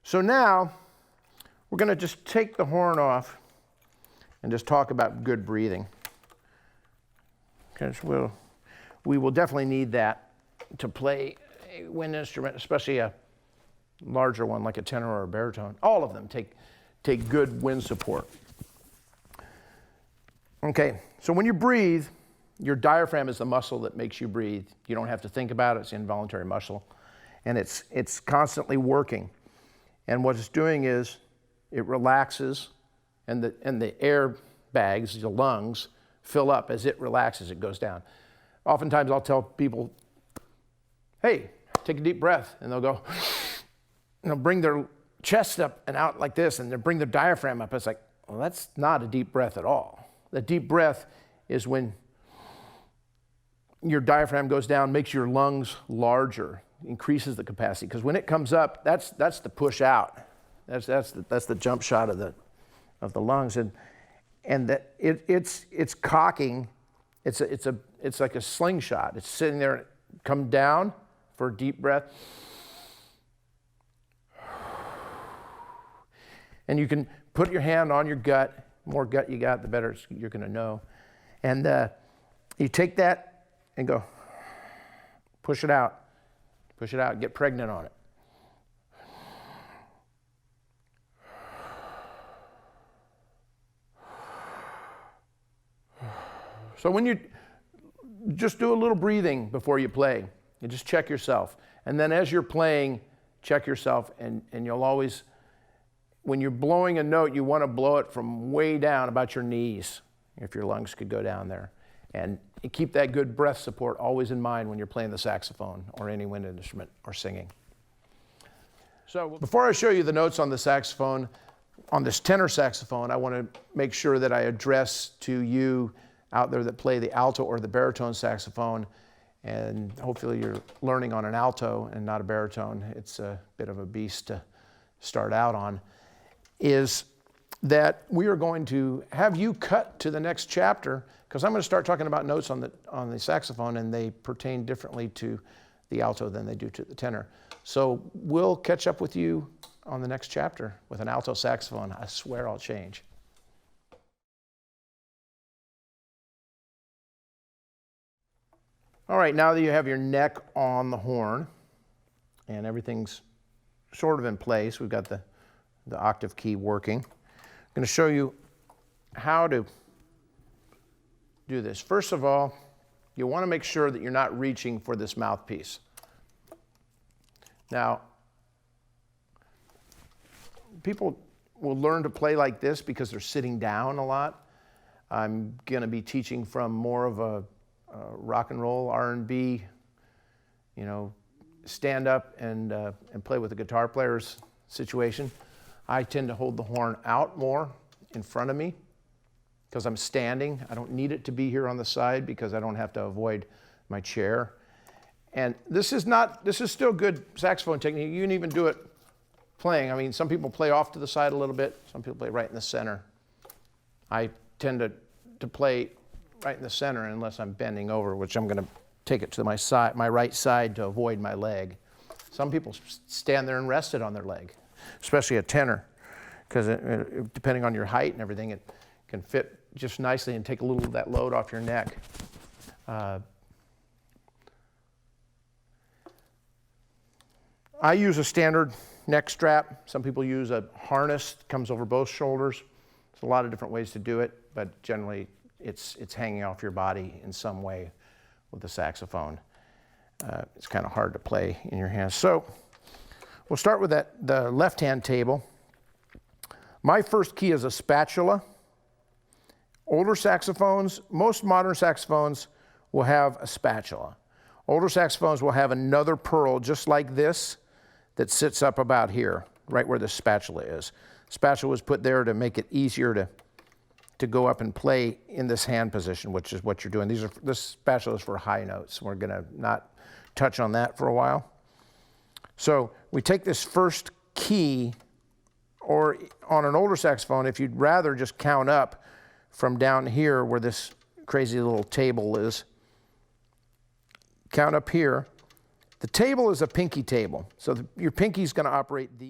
So now we're going to just take the horn off and just talk about good breathing. Because we will definitely need that to play a wind instrument, especially a larger one like a tenor or a baritone. All of them take good wind support. Okay, so when you breathe, your diaphragm is the muscle that makes you breathe. You don't have to think about it, it's an involuntary muscle. And it's constantly working. And what it's doing is it relaxes, and the air bags, the lungs, fill up. As it relaxes, it goes down. Oftentimes I'll tell people, hey, take a deep breath, and they'll go, and they'll bring their chest up and out like this, and they'll bring their diaphragm up. It's like, well, that's not a deep breath at all. The deep breath is when your diaphragm goes down, makes your lungs larger, increases the capacity. Because when it comes up, that's the push out. That's the jump shot of the lungs, and that it's cocking. It's like a slingshot. It's sitting there, come down for a deep breath. And you can put your hand on your gut. The more gut you got, the better you're going to know. And you take that and go, push it out, get pregnant on it. So when you just do a little breathing before you play, you just check yourself. And then as you're playing, check yourself, and you'll always, when you're blowing a note, you want to blow it from way down about your knees, if your lungs could go down there. And keep that good breath support always in mind when you're playing the saxophone or any wind instrument or singing. So before I show you the notes on the saxophone, on this tenor saxophone, I want to make sure that I address to you out there that play the alto or the baritone saxophone, and hopefully you're learning on an alto and not a baritone. It's a bit of a beast to start out on. Is that we are going to have you cut to the next chapter, because I'm going to start talking about notes on the saxophone, and they pertain differently to the alto than they do to the tenor. So we'll catch up with you on the next chapter with an alto saxophone. I swear I'll change. All right, now that you have your neck on the horn and everything's sort of in place, we've got the octave key working. I'm going to show you how to do this. First of all, you want to make sure that you're not reaching for this mouthpiece. Now, people will learn to play like this because they're sitting down a lot. I'm going to be teaching from more of a rock and roll, R&B, stand up and play with the guitar player's situation. I tend to hold the horn out more in front of me because I'm standing. I don't need it to be here on the side because I don't have to avoid my chair. And this is still good saxophone technique. You can even do it playing. I mean, some people play off to the side a little bit. Some people play right in the center. I tend to play right in the center unless I'm bending over, which I'm going to take it to my side, my right side, to avoid my leg. Some people stand there and rest it on their leg, especially a tenor, because depending on your height and everything, it can fit just nicely and take a little of that load off your neck. I use a standard neck strap. Some people use a harness that comes over both shoulders. There's a lot of different ways to do it, but generally it's hanging off your body in some way with the saxophone. It's kind of hard to play in your hands. So we'll start with the left-hand table. My first key is a spatula. Older saxophones, most modern saxophones will have a spatula. Older saxophones will have another pearl just like this that sits up about here, right where the spatula is. Spatula was put there to make it easier to go up and play in this hand position, which is what you're doing. This spatula is for high notes. We're going to not touch on that for a while. So we take this first key, or on an older saxophone, if you'd rather just count up from down here where this crazy little table is, count up here. The table is a pinky table. So your pinky's going to operate the